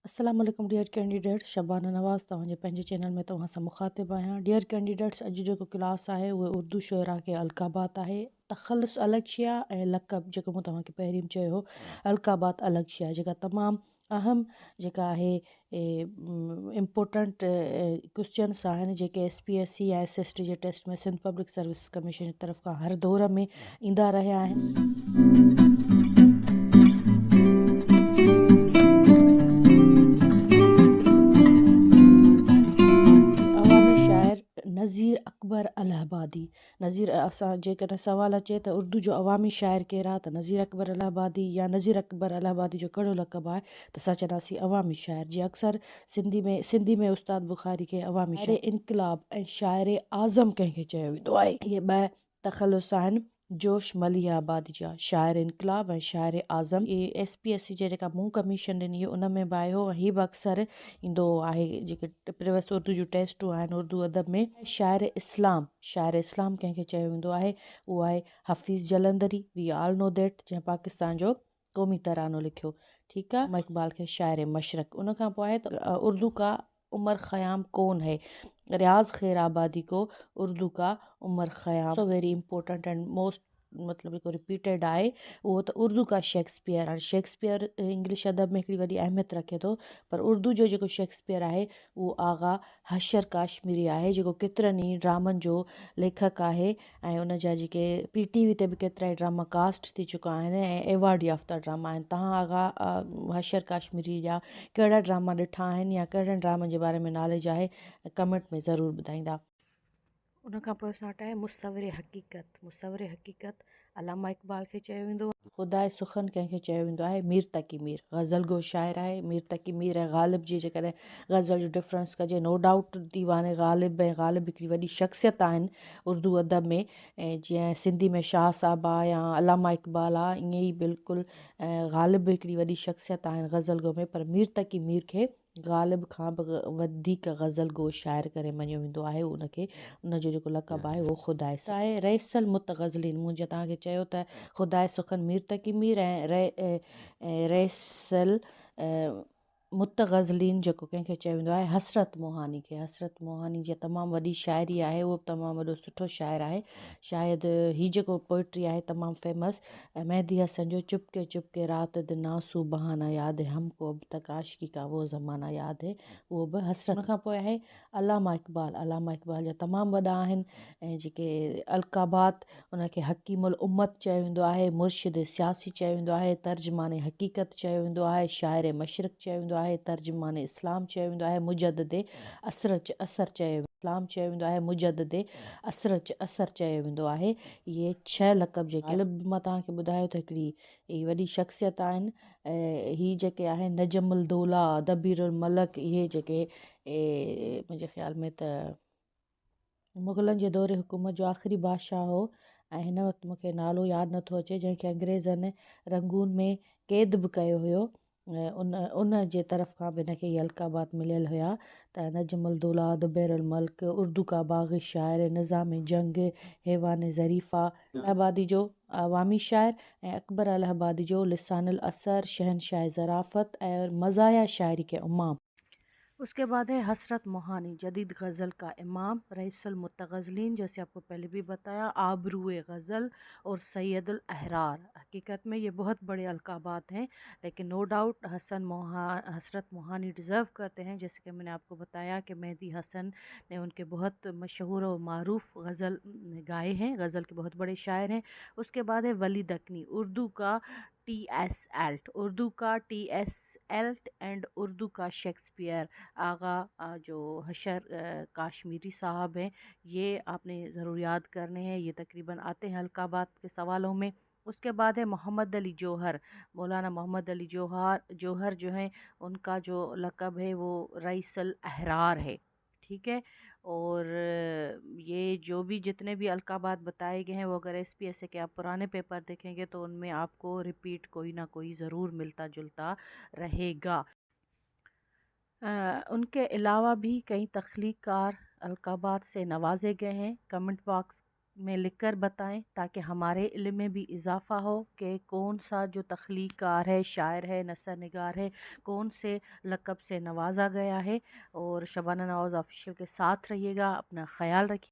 अस्सलाम वालेकुम dear candidate, Shabana नवाज़ तव्हांजे पंहिंजे चैनल में तव्हां सां मुखातिब आहियां। डियर कैंडिडेट्स, अॼु जेको क्लास आहे उहे उर्दू शुअरा के अलक़ाबात आहे। तख़ल्लुस अलॻि शइ आहे ऐं लक़ब जेको मूं तव्हांखे पहिरीं चयो हो अलक़ाबात अलॻि शइ आहे, जेका तमामु अहम जेका आहे इम्पोर्टेंट क्वेश्चन्स आहिनि जेके SPSC या SST जे टेस्ट में सिंध पब्लिक सर्विस कमीशन जी तरफ़ खां हर दौर में ईंदा रहिया आहिनि। अवामी शाइर नज़ीर अकबर इलाहाबादी। असां जेकॾहिं सुवालु अचे त उर्दू जो अवामी शाइर केरु आहे, त नज़ीर अकबर इलाहाबादी या नज़ीर अकबर इलाहाबादी जो कहिड़ो लक़ब आहे, त असां चवंदासीं अवामी शाइर। जीअं अक्सर सिंधी में उस्ताद बुखारी खे अवामी शाइर इनकलाब ऐं शाइर आज़म कंहिंखे चयो वेंदो आहे। इहे ॿ तख़ल्लुस आहिनि जोश मलिया आबादी जा, शाइर इनकलाब ऐं शाइर आज़म। इहे SPSC जे जेका मूं कमीशन ॾिनी उन में बि आयो, हीअ बि अक्सर ईंदो आहे जेके प्रिवियस उर्दू जूं टेस्टूं आहिनि उर्दू अदब में। शाइर इस्लाम कंहिंखे चयो वेंदो आहे, उहो आहे Hafeez Jalandhari. We all know that, जंहिं पाकिस्तान जो क़ौमी तरानो लिखियो। ठीकु आहे। इक़बाल खे शाइर मशरक़। उन खां पोइ आहे त उर्दू का उमर ख़याम कौन है, रियाज़ खैर आबादी को उर्दू का Omar Khayyam. So very important and most मतिलबु जेको रिपीटेड आहे उहो त उर्दू का शेक्सपियर आहे। शेक्सपियर इंग्लिश अदब में हिकिड़ी वॾी अहमियत रखे थो, पर उर्दू जो जेको शेक्सपियर आहे उहो आगा हशर काश्मीरी आहे, जेको केतिरनि ई ड्रामनि जो लेखक आहे ऐं उन जा जेके PTV ते बि केतिरा ई ड्रामा कास्ट थी चुका आहिनि ऐं एवॉर्ड याफ़्ता ड्रामा आहिनि। तव्हां आगा हशर काश्मीरी जा कहिड़ा ड्रामा ॾिठा आहिनि या कहिड़नि ड्रामनि जे बारे में नॉलेज आहे, कमेंट में ज़रूरु ॿुधाईंदा। उन खां पोइ असां वटि आहे मुसविर हक़ीक़त अलामा इक़बाल खे चयो वेंदो आहे। ख़ुदाए सुखन कंहिंखे चयो वेंदो आहे, मीर तकी मीर ग़ज़ल गो शाइर आहे। मीर तकी मीर ऐं ग़ालिब जी जेकॾहिं ग़ज़ल जो डिफरेंस कजे, नो डाउट दीवाने ग़ालिब ऐं ग़ालिब हिकिड़ी वॾी शख़्सियत आहिनि उर्दू अदब में। ऐं जीअं सिंधी में शाह साहब आहे या अलामा इक़बाल आहे, ईअं ई बिल्कुलु ग़ालिब हिकिड़ी वॾी शख़्सियत आहिनि ग़ज़ल गो में। पर मीर तकी मीर खे ग़ालिब खां बि वधीक ग़ज़ल गो शाइर करे मञियो वेंदो आहे। उनखे उनजो जेको लक़ब आहे उहो ख़ुदाए आहे रईसल मुतग़ज़लिन। मूं जीअं तव्हांखे चयो त ख़ुदाए सुखन मीर तकी मीर ऐं रईसल मुतग़ज़लिन जेको कंहिंखे चयो वेंदो आहे हसरत मोहानी खे। हसरत मोहानी जी तमामु वॾी शाइरी आहे, उहो बि तमामु वॾो सुठो शाइर आहे। शायदि हीअ जेको पोइट्री आहे तमामु फेमस, मेहदी हसन जो चुपके चुपके रात दिन आंसू बहाना याद है हमको अब तक आशिकी का वो ज़माना याद है, उहो बि हसरत। उन खां पोइ आहे अलामा इक़बाल जा तमामु वॾा आहिनि ऐं जेके अलक़ाबात, उनखे हकीमुल उम्मत चयो वेंदो आहे, मुर्शिद सियासी चयो वेंदो आहे, तर्जुमान हक़ीक़त चयो वेंदो आहे, शाइर मशरक़ चयो वेंदो आहे, तर्जुमान इस्लाम चयो वेंदो आहे, मुजद्दिद असर चयो इस्लाम चयो वेंदो आहे, मुजद्दिद असर चयो वेंदो आहे। इहे 6 लक़ब जेके मां तव्हांखे ॿुधायो त हिकिड़ी इहे वॾी शख़्सियत आहिनि। हीअ जेके आहिनि नजमुल दौला, दबीरुल मलक, इहे जेके मुंहिंजे ख़्याल में त मुग़लनि जे दौरे हुकूमत जो आख़िरी बादशाह हो ऐं हिन वक़्तु मूंखे नालो यादि नथो अचे, जंहिंखे अंग्रेज़नि रंगून में क़ैद बि कयो हुयो। उन जे तरफ़ खां बि हिनखे इहे अलक़ाबात मिलियल हुया त नजमुल दौला, दुबैरुल मल्क, उर्दू का बाग़ी शाइर, निज़ाम जंग, हैवान ज़रीफ़ा इलाहाबादी जो अवामी शाइर ऐं अकबर इलाहाबादी जो लिसानुल असर, शहनशाह ज़राफ़त ऐं मज़ाया शाइरी के इमाम। उसके बाद है हसरत मोहानी, जदीद गज़ल का इमाम, रईसुल मुतग़ज़लिन जैसे आपको पहले भी बताया, आबरूए गज़ल और सैयदुल अहरार। हकीकत में ये बहुत बड़े अलक़ाबात हैं, लेकिन नो डाउट हसरत मोहानी डिज़र्व करते हैं। जैसे कि मैंने आपको बताया कि मेहदी हसन ने उनके बहुत मशहूर और मारूफ गज़ल गाए हैं, गज़ल के बहुत बड़े शायर हैं। उसके बाद है वली दक्नी, उर्दू का TS एल्ट एंड उर्दू का शेक्सपियर। आगा जो हशर काश्मीरी साहब हैं, ये आपने ज़रूर याद करने हैं, ये तकरीबन आते हैं अलक़ाबात के सवालों में। उसके बाद है मोहम्मद अली जौहर, मौलाना मोहम्मद अली जौहर जो हैं, उनका जो लक़ब है वो रईसल अहरार है। ठीक है। और ये जो भी जितने भी अलक़ाबात बताए गए हैं वो अगर SPSC के आप पुराने पेपर देखेंगे तो उनमें आपको रिपीट कोई ना कोई ज़रूर मिलता जुलता रहेगा। उनके अलावा भी कई तख्लीक़कार अलक़ाबात से नवाजे गए हैं। कमेंट बॉक्स میں لکھ کر بتائیں تاکہ ہمارے علم میں بھی اضافہ ہو کہ کون سا جو تخلیق کار ہے، شاعر ہے، نثر نگار ہے، کون سے لقب سے نوازا گیا ہے۔ اور شبانہ نواز آفیشیل کے ساتھ رہیے گا، اپنا خیال رکھیے۔